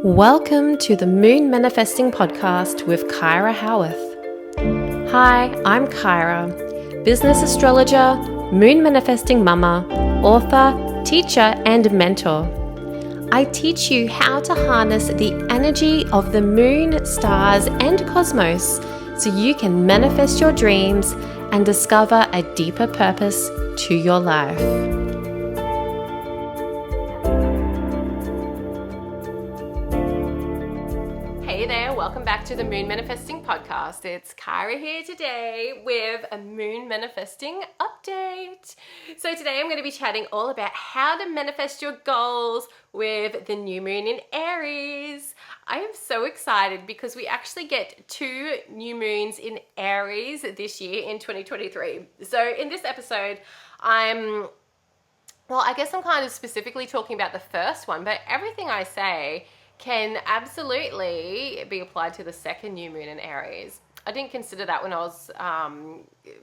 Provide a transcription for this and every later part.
Welcome to the Moon Manifesting Podcast with Kyra Howearth. Hi, I'm Kyra, business astrologer, moon manifesting mama, author, teacher, and mentor. I teach you how to harness the energy of the moon, stars, and cosmos so you can manifest your dreams and discover a deeper purpose to your life. Hey there, welcome back to the Moon Manifesting Podcast. It's Kyra here today with a Moon Manifesting update. So today I'm going to be chatting all about how to manifest your goals with the new moon in Aries. I am so excited because we actually get 2 new moons in Aries this year in 2023. So in this episode, I guess I'm kind of specifically talking about the first one, but everything I say can absolutely be applied to the second new moon in Aries. I didn't consider that when I was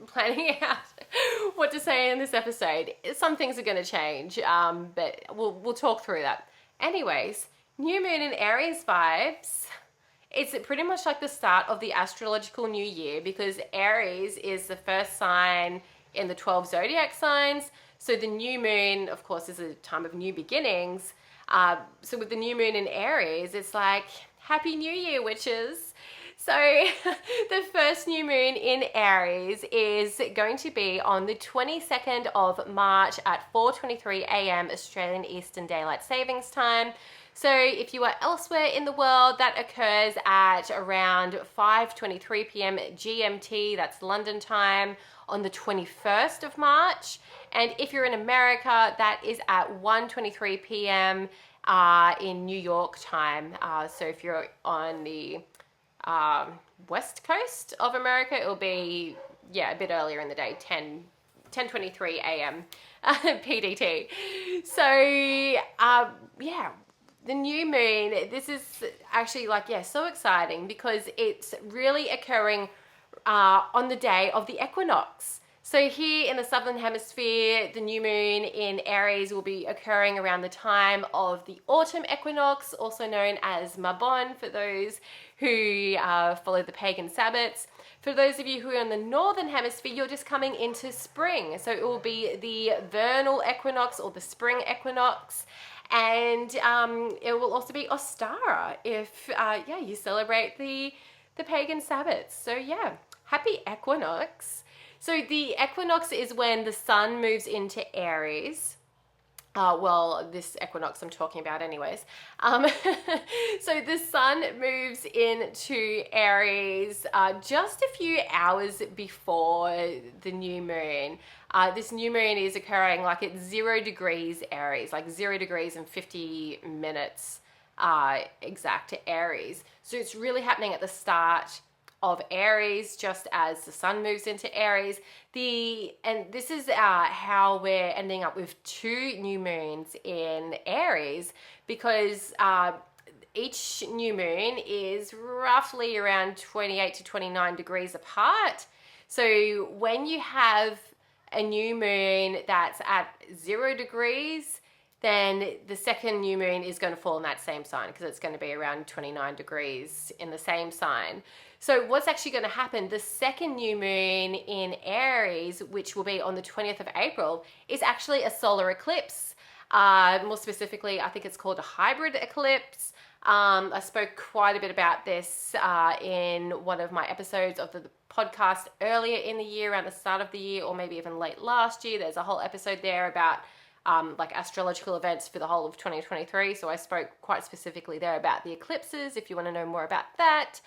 planning out what to say in this episode. Some things are going to change, but we'll talk through that. Anyways, new moon in Aries vibes. It's pretty much like the start of the astrological new year because Aries is the first sign in the 12 zodiac signs. So the new moon, of course, is a time of new beginnings. So with the new moon in Aries, it's like, Happy New Year, witches. So the first new moon in Aries is going to be on the 22nd of March at 4:23 a.m. Australian Eastern Daylight Savings Time. So if you are elsewhere in the world, that occurs at around 5:23 p.m. GMT, that's London time, on the 21st of March. And if you're in America, that is at 1:23 p.m. In New York time. So if you're on the west coast of America, it'll be, a bit earlier in the day, 10:23 a.m. PDT. So, the new moon, this is actually so exciting because it's really occurring on the day of the equinox. So here in the Southern Hemisphere, the new moon in Aries will be occurring around the time of the autumn equinox, also known as Mabon for those who follow the pagan Sabbats. For those of you who are in the Northern Hemisphere, you're just coming into spring. So it will be the vernal equinox or the spring equinox. And it will also be Ostara if you celebrate the pagan Sabbats. So happy equinox. So the equinox is when the sun moves into Aries. This equinox I'm talking about anyways. So the sun moves into Aries just a few hours before the new moon. This new moon is occurring like at 0 degrees Aries, like 0 degrees and 50 minutes exact to Aries. So it's really happening at the start of Aries, just as the sun moves into Aries. And this is how we're ending up with 2 new moons in Aries because each new moon is roughly around 28 to 29 degrees apart. So when you have a new moon that's at 0 degrees, then the second new moon is going to fall in that same sign because it's going to be around 29 degrees in the same sign. So what's actually going to happen, the second new moon in Aries, which will be on the 20th of April, is actually a solar eclipse. More specifically, I think it's called a hybrid eclipse. I spoke quite a bit about this in one of my episodes of the podcast earlier in the year, around the start of the year, or maybe even late last year. There's a whole episode there about astrological events for the whole of 2023. So I spoke quite specifically there about the eclipses, if you want to know more about that.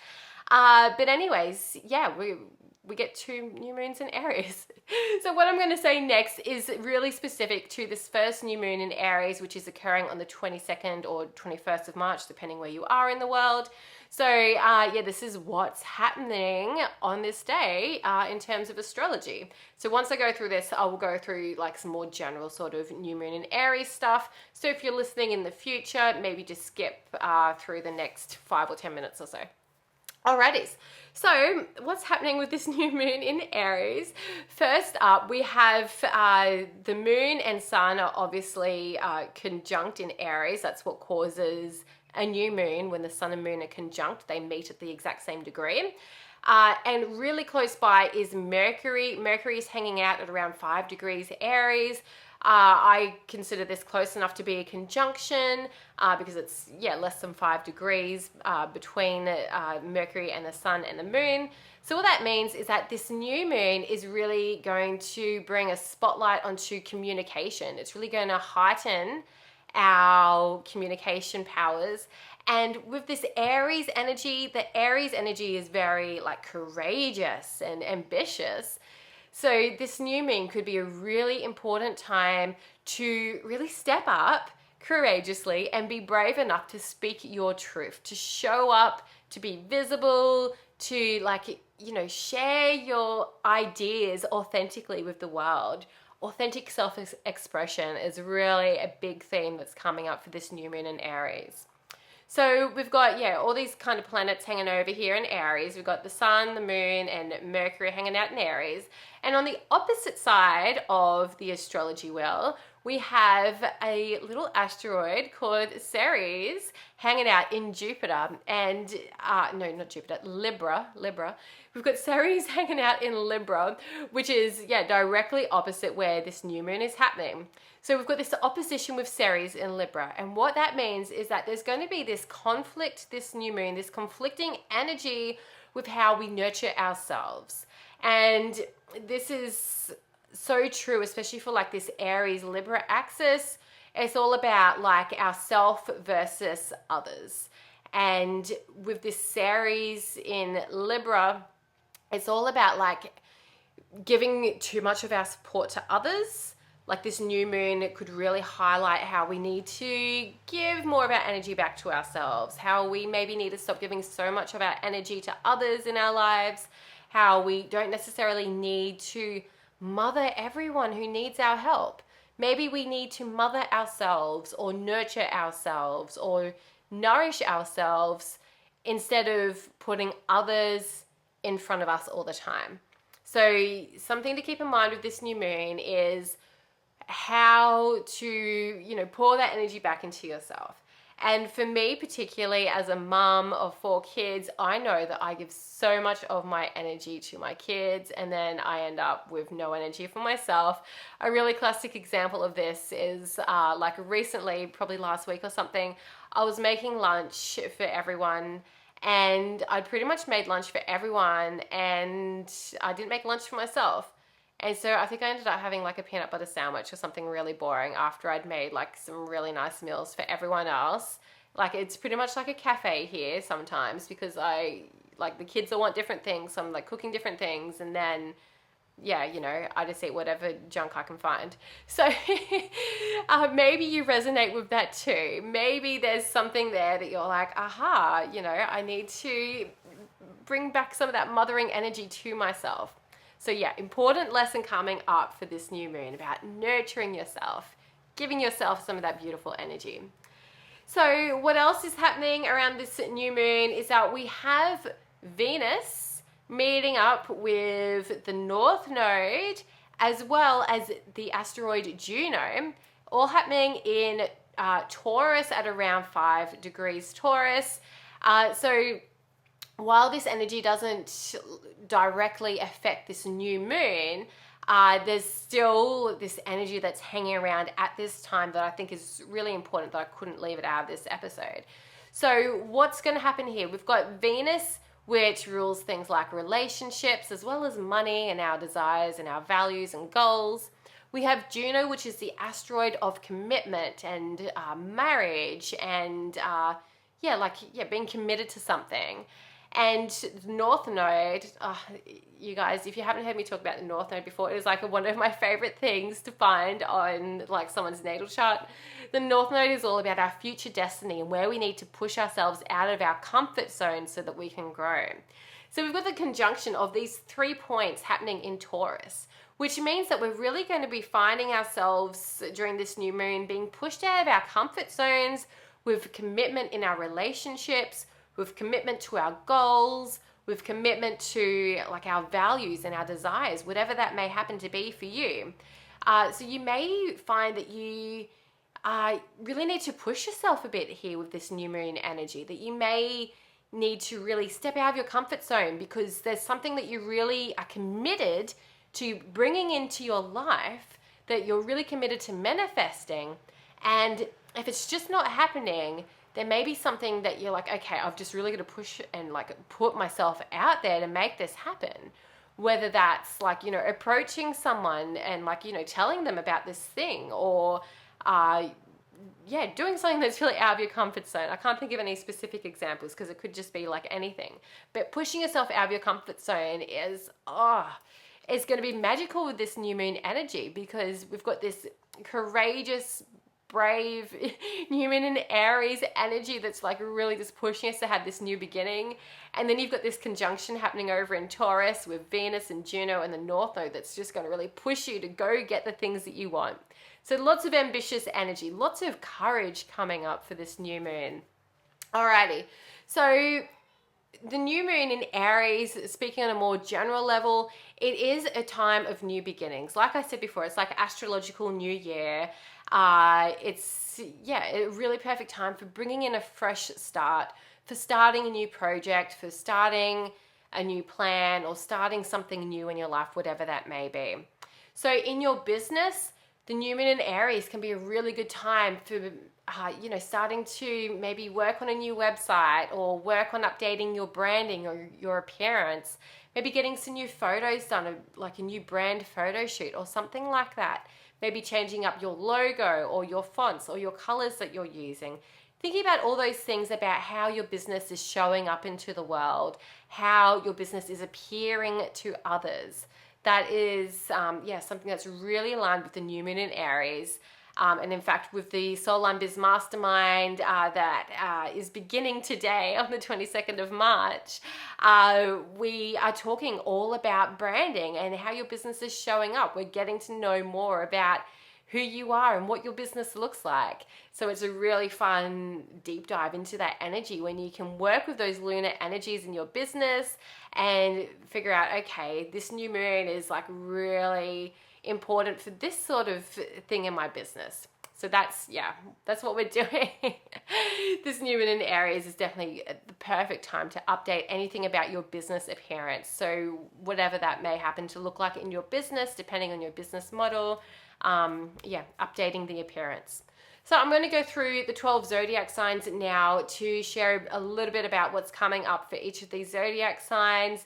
But anyways, we get 2 new moons in Aries. So what I'm going to say next is really specific to this first new moon in Aries, which is occurring on the 22nd or 21st of March, depending where you are in the world. So this is what's happening on this day in terms of astrology. So once I go through this, I will go through some more general sort of new moon in Aries stuff. So if you're listening in the future, maybe just skip through the next 5 or 10 minutes or so. Alrighty, so what's happening with this new moon in Aries? First up, we have the moon and sun are obviously conjunct in Aries. That's what causes a new moon, when the sun and moon are conjunct, they meet at the exact same degree. And really close by is Mercury. Mercury is hanging out at around 5 degrees Aries. I consider this close enough to be a conjunction because it's less than 5 degrees between Mercury and the sun and the moon. So what that means is that this new moon is really going to bring a spotlight onto communication. It's really going to heighten our communication powers. And with this Aries energy, the Aries energy is very like courageous and ambitious. So this new moon could be a really important time to really step up courageously and be brave enough to speak your truth, to show up, to be visible, to share your ideas authentically with the world. Authentic self-expression is really a big theme that's coming up for this new moon in Aries. So we've got, all these kind of planets hanging over here in Aries. We've got the sun, the moon, and Mercury hanging out in Aries. And on the opposite side of the astrology wheel, we have a little asteroid called Ceres hanging out in Jupiter. And, no, not Jupiter, Libra. We've got Ceres hanging out in Libra, which is, directly opposite where this new moon is happening. So we've got this opposition with Ceres in Libra. And what that means is that there's going to be this conflict, this new moon, this conflicting energy with how we nurture ourselves. And this is so true, especially for like this Aries Libra axis. It's all about like ourself versus others. And with this Ceres in Libra, it's all about like giving too much of our support to others. Like this new moon, it could really highlight how we need to give more of our energy back to ourselves, how we maybe need to stop giving so much of our energy to others in our lives, how we don't necessarily need to mother everyone who needs our help. Maybe we need to mother ourselves or nurture ourselves or nourish ourselves instead of putting others in front of us all the time. So something to keep in mind with this new moon is how to, pour that energy back into yourself. And for me, particularly as a mum of 4 kids, I know that I give so much of my energy to my kids and then I end up with no energy for myself. A really classic example of this is like recently, probably last week or something, I was making lunch for everyone and I'd pretty much made lunch for everyone and I didn't make lunch for myself. And so I think I ended up having like a peanut butter sandwich or something really boring after I'd made like some really nice meals for everyone else. Like it's pretty much like a cafe here sometimes because the kids all want different things. So I'm like cooking different things and then, I just eat whatever junk I can find. So maybe you resonate with that too. Maybe there's something there that you're like, aha, I need to bring back some of that mothering energy to myself. So important lesson coming up for this new moon about nurturing yourself, giving yourself some of that beautiful energy. So what else is happening around this new moon is that we have Venus meeting up with the North Node as well as the asteroid Juno, all happening in Taurus at around 5 degrees Taurus. So while this energy doesn't directly affect this new moon, there's still this energy that's hanging around at this time that I think is really important that I couldn't leave it out of this episode. So what's going to happen here? We've got Venus, which rules things like relationships as well as money and our desires and our values and goals. We have Juno, which is the asteroid of commitment and marriage and being committed to something. And the North Node, you guys, if you haven't heard me talk about the North Node before, it is like one of my favorite things to find on like someone's natal chart. The North Node is all about our future destiny and where we need to push ourselves out of our comfort zone so that we can grow. So we've got the conjunction of these 3 points happening in Taurus, which means that we're really going to be finding ourselves during this new moon being pushed out of our comfort zones with commitment in our relationships, with commitment to our goals, with commitment to like our values and our desires, whatever that may happen to be for you. So you may find that you really need to push yourself a bit here with this new moon energy, that you may need to really step out of your comfort zone because there's something that you really are committed to bringing into your life, that you're really committed to manifesting. And if it's just not happening, there may be something that you're like, okay, I've just really got to push and like put myself out there to make this happen. Whether that's like, you know, approaching someone and like, you know, telling them about this thing, or doing something that's really out of your comfort zone. I can't think of any specific examples because it could just be like anything. But pushing yourself out of your comfort zone is, it's going to be magical with this new moon energy, because we've got this courageous, brave new moon in Aries energy that's like really just pushing us to have this new beginning. And then you've got this conjunction happening over in Taurus with Venus and Juno and the North Node that's just going to really push you to go get the things that you want. So lots of ambitious energy, lots of courage coming up for this new moon. Alrighty, so the new moon in Aries, speaking on a more general level, it is a time of new beginnings. Like I said before, it's like astrological new year. It's a really perfect time for bringing in a fresh start, for starting a new project, for starting a new plan, or starting something new in your life, whatever that may be. So in your business, the new moon in Aries can be a really good time for starting to maybe work on a new website, or work on updating your branding or your appearance, maybe getting some new photos done, like a new brand photo shoot or something like that. Maybe changing up your logo or your fonts or your colors that you're using. Thinking about all those things about how your business is showing up into the world, how your business is appearing to others. That is, something that's really aligned with the new moon in Aries. And in fact, with the Soul Line Biz Mastermind that is beginning today on the 22nd of March, we are talking all about branding and how your business is showing up. We're getting to know more about who you are and what your business looks like. So it's a really fun deep dive into that energy when you can work with those lunar energies in your business and figure out, okay, this new moon is like really important for this sort of thing in my business. So that's what we're doing. This new moon in Aries is definitely the perfect time to update anything about your business appearance. So whatever that may happen to look like in your business, depending on your business model, updating the appearance. So I'm going to go through the 12 zodiac signs now to share a little bit about what's coming up for each of these zodiac signs.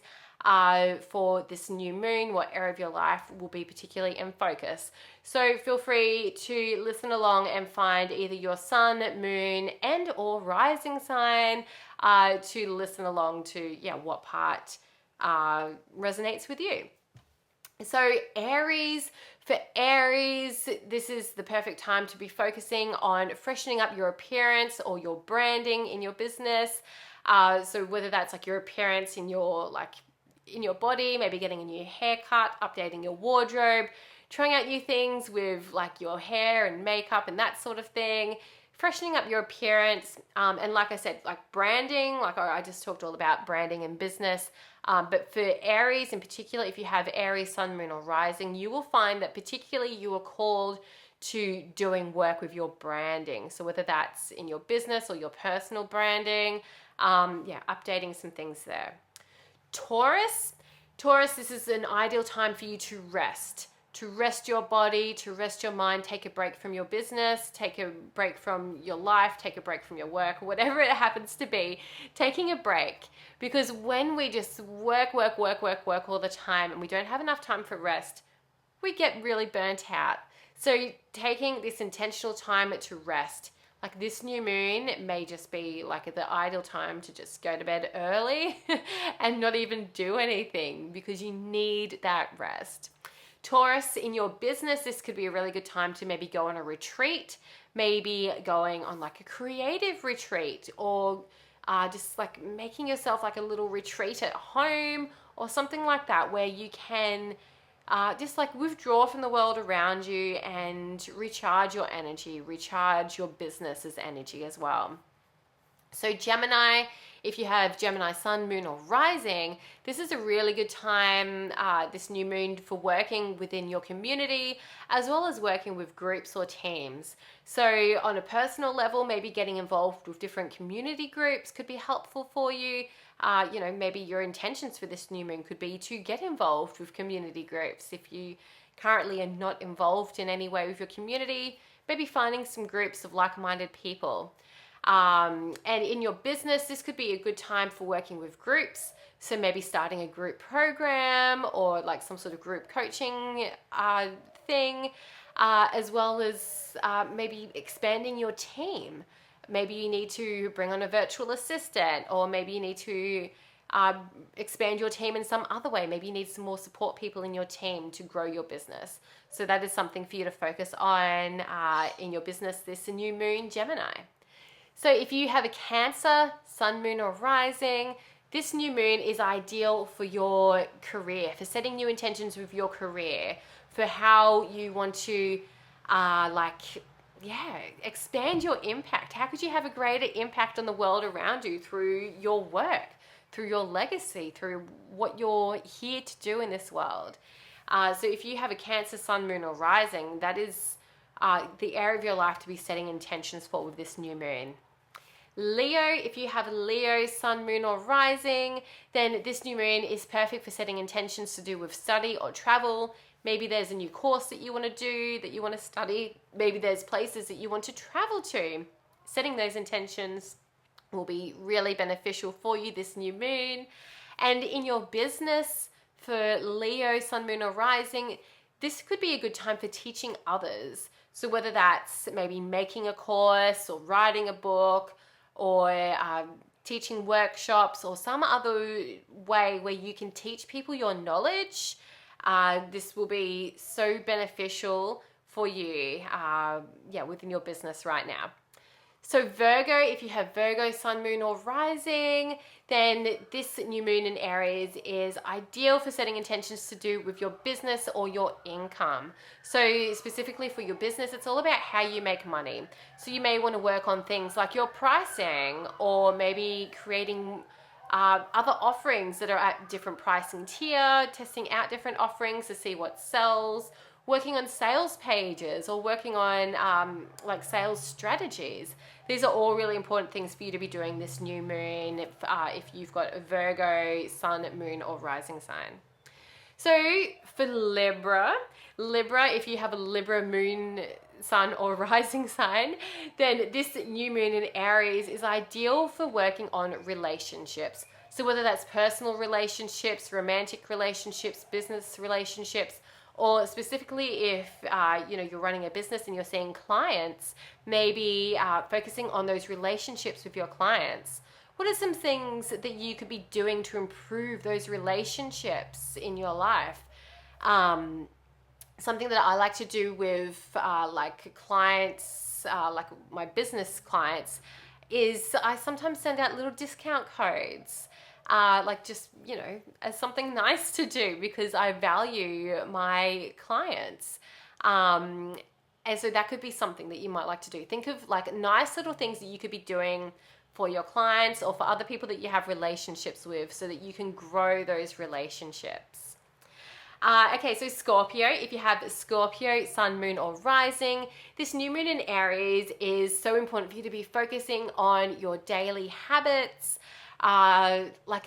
For this new moon, what area of your life will be particularly in focus. So feel free to listen along and find either your sun, moon, and or rising sign to listen along to what part resonates with you. So Aries, for Aries, this is the perfect time to be focusing on freshening up your appearance or your branding in your business. So whether that's like your appearance in your body, maybe getting a new haircut, updating your wardrobe, trying out new things with like your hair and makeup and that sort of thing, freshening up your appearance. And like I said, like branding, like I just talked all about branding and business. But for Aries in particular, if you have Aries, sun, moon, or rising, you will find that particularly you are called to doing work with your branding. So whether that's in your business or your personal branding, updating some things there. Taurus, this is an ideal time for you to rest your body, to rest your mind, take a break from your business, take a break from your life, take a break from your work, whatever it happens to be, taking a break. Because when we just work all the time and we don't have enough time for rest, we get really burnt out. So taking this intentional time to rest, like this new moon may just be like the ideal time to just go to bed early and not even do anything because you need that rest. Taurus, in your business, this could be a really good time to maybe go on a retreat, maybe going on like a creative retreat, or just like making yourself like a little retreat at home or something like that, where you can just like withdraw from the world around you and recharge your energy, recharge your business's energy as well. So Gemini, if you have Gemini sun, moon, or rising, this is a really good time, this new moon, for working within your community as well as working with groups or teams. So on a personal level, maybe getting involved with different community groups could be helpful for you. Maybe your intentions for this new moon could be to get involved with community groups. If you currently are not involved in any way with your community, maybe finding some groups of like-minded people. And in your business, this could be a good time for working with groups. So maybe starting a group program or like some sort of group coaching thing, as well as maybe expanding your team. Maybe you need to bring on a virtual assistant, or maybe you need to expand your team in some other way. Maybe you need some more support people in your team to grow your business. So that is something for you to focus on in your business this new moon, Gemini. So if you have a Cancer, sun, moon, or rising, this new moon is ideal for your career, for setting new intentions with your career, for how you want to expand your impact. How could you have a greater impact on the world around you through your work, through your legacy, through what you're here to do in this world? So if you have a Cancer, sun, moon, or rising, that is the area of your life to be setting intentions for with this new moon. Leo, if you have Leo, sun, moon, or rising, then this new moon is perfect for setting intentions to do with study or travel. Maybe there's a new course that you want to do, that you want to study. Maybe there's places that you want to travel to. Setting those intentions will be really beneficial for you this new moon. And in your business, for Leo, sun, moon, or rising, this could be a good time for teaching others. So whether that's maybe making a course or writing a book, or teaching workshops, or some other way where you can teach people your knowledge, this will be so beneficial for you within your business right now. So Virgo, if you have Virgo, sun, moon, or rising, then this new moon in Aries is ideal for setting intentions to do with your business or your income. So specifically for your business, it's all about how you make money. So you may want to work on things like your pricing, or maybe creating other offerings that are at different pricing tier, testing out different offerings to see what sells, working on sales pages, or working on sales strategies. These are all really important things for you to be doing this new moon if you've got a Virgo, sun, moon, or rising sign. So for Libra, if you have a Libra moon, sun, or rising sign, then this new moon in Aries is ideal for working on relationships. So whether that's personal relationships, romantic relationships, business relationships, or specifically if you're running a business and you're seeing clients, maybe focusing on those relationships with your clients. What are some things that you could be doing to improve those relationships in your life? Something that I like to do with clients, like my business clients, is I sometimes send out little discount codes. As something nice to do, because I value my clients. And so that could be something that you might like to do. Think of like nice little things that you could be doing for your clients or for other people that you have relationships with, so that you can grow those relationships. So Scorpio, if you have Scorpio, sun, moon, or rising, this new moon in Aries is so important for you to be focusing on your daily habits.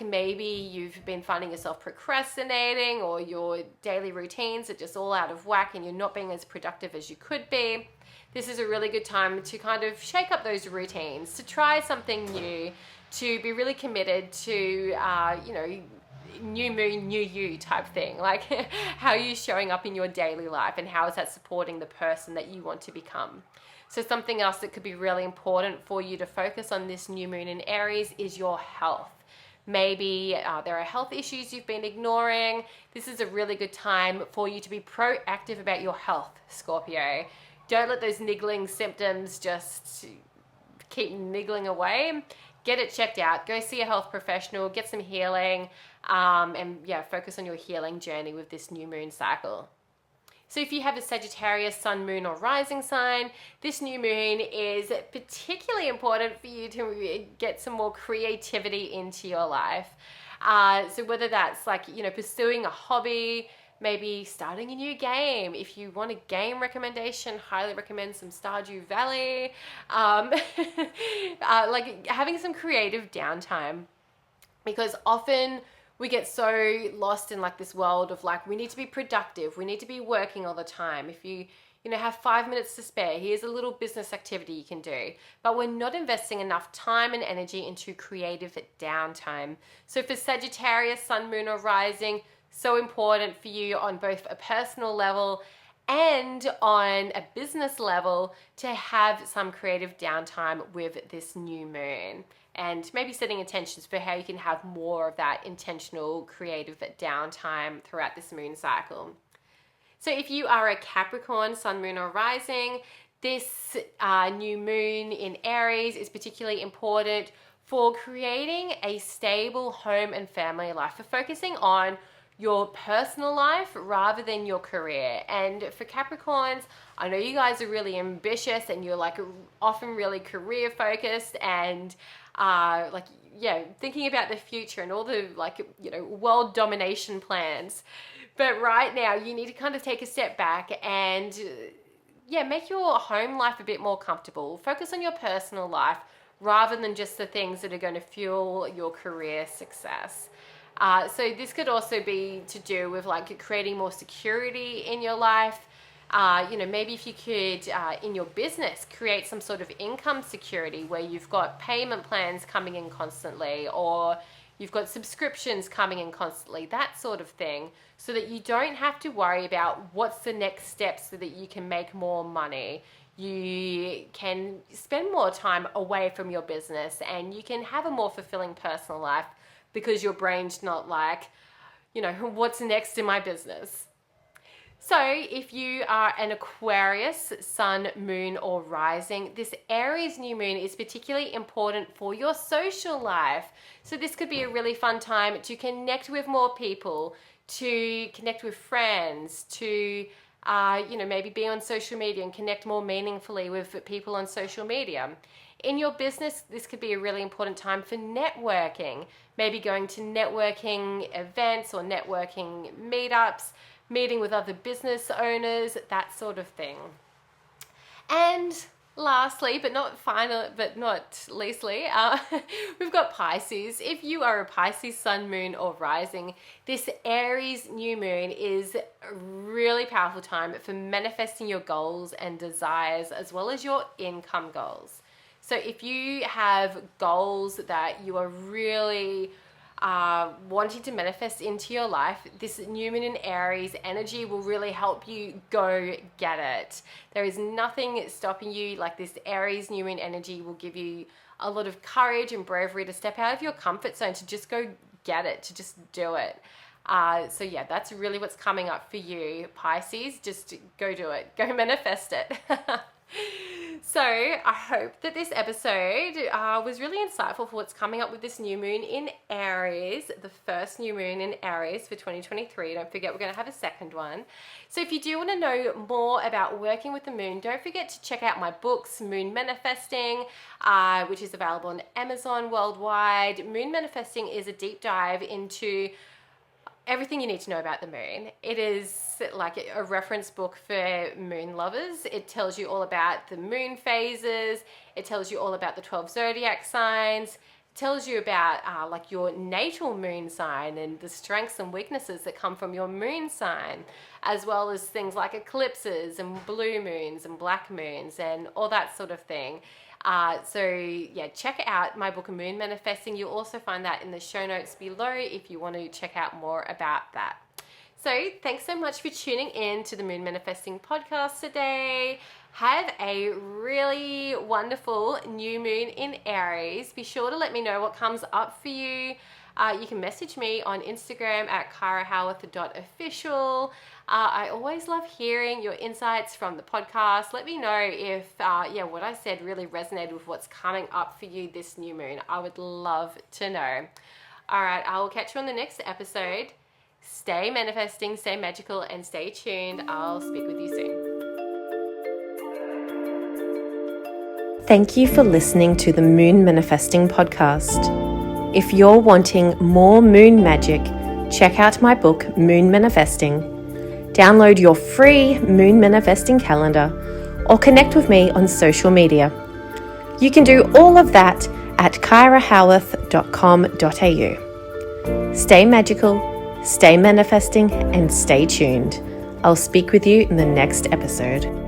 Maybe you've been finding yourself procrastinating, or your daily routines are just all out of whack and you're not being as productive as you could be. This is a really good time to kind of shake up those routines, to try something new, to be really committed to, new moon, new you type thing. Like how are you showing up in your daily life, and how is that supporting the person that you want to become? So something else that could be really important for you to focus on this new moon in Aries is your health. Maybe there are health issues you've been ignoring. This is a really good time for you to be proactive about your health, Scorpio. Don't let those niggling symptoms just keep niggling away. Get it checked out. Go see a health professional, get some healing, focus on your healing journey with this new moon cycle. So if you have a Sagittarius sun, moon, or rising sign, this new moon is particularly important for you to get some more creativity into your life. So whether that's like, pursuing a hobby, maybe starting a new game. If you want a game recommendation, highly recommend some Stardew Valley. Like having some creative downtime, because often we get so lost in like this world of like, we need to be productive, we need to be working all the time. If you have 5 minutes to spare, here's a little business activity you can do. But we're not investing enough time and energy into creative downtime. So for Sagittarius, sun, moon, or rising, so important for you on both a personal level and on a business level to have some creative downtime with this new moon, and maybe setting intentions for how you can have more of that intentional creative downtime throughout this moon cycle. So if you are a Capricorn, sun, moon, or rising, this new moon in Aries is particularly important for creating a stable home and family life, for focusing on your personal life rather than your career. And for Capricorns, I know you guys are really ambitious and you're like often really career focused and thinking about the future and all the world domination plans. But right now you need to kind of take a step back and make your home life a bit more comfortable. Focus on your personal life rather than just the things that are going to fuel your career success. So this could also be to do with like creating more security in your life. Maybe if you could, in your business, create some sort of income security where you've got payment plans coming in constantly, or you've got subscriptions coming in constantly, that sort of thing, so that you don't have to worry about what's the next step so that you can make more money. You can spend more time away from your business and you can have a more fulfilling personal life because your brain's not like, what's next in my business? So if you are an Aquarius, sun, moon, or rising, this Aries new moon is particularly important for your social life. So this could be a really fun time to connect with more people, to connect with friends, to maybe be on social media and connect more meaningfully with people on social media. In your business, this could be a really important time for networking, maybe going to networking events or networking meetups, meeting with other business owners, that sort of thing. And lastly, but not leastly, we've got Pisces. If you are a Pisces sun, moon, or rising, this Aries new moon is a really powerful time for manifesting your goals and desires as well as your income goals. So if you have goals that you are really wanting to manifest into your life, this new moon in Aries energy will really help you go get it. There is nothing stopping you. Like, this Aries new moon energy will give you a lot of courage and bravery to step out of your comfort zone, to just go get it, to just do it. So yeah, that's really what's coming up for you, Pisces. Just go do it. Go manifest it. So I hope that this episode was really insightful for what's coming up with this new moon in Aries, the first new moon in Aries for 2023. Don't forget, we're going to have a second one. So if you do want to know more about working with the moon, don't forget to check out my books, Moon Manifesting, which is available on Amazon worldwide. Moon Manifesting is a deep dive into everything you need to know about the moon. It is like a reference book for moon lovers. It tells you all about the moon phases. It tells you all about the 12 zodiac signs. It tells you about like your natal moon sign and the strengths and weaknesses that come from your moon sign, as well as things like eclipses and blue moons and black moons and all that sort of thing. So yeah, check out my book, Moon Manifesting. You'll also find that in the show notes below if you want to check out more about that. So thanks so much for tuning in to the Moon Manifesting podcast today. Have a really wonderful new moon in Aries. Be sure to let me know what comes up for you. You can message me on Instagram at kyrahowearth.official. I always love hearing your insights from the podcast. Let me know if what I said really resonated with what's coming up for you this new moon. I would love to know. All right, I will catch you on the next episode. Stay manifesting, stay magical, and stay tuned. I'll speak with you soon. Thank you for listening to the Moon Manifesting Podcast. If you're wanting more moon magic, check out my book, Moon Manifesting. Download your free Moon Manifesting calendar or connect with me on social media. You can do all of that at kyrahowearth.com.au. Stay magical, stay manifesting, and stay tuned. I'll speak with you in the next episode.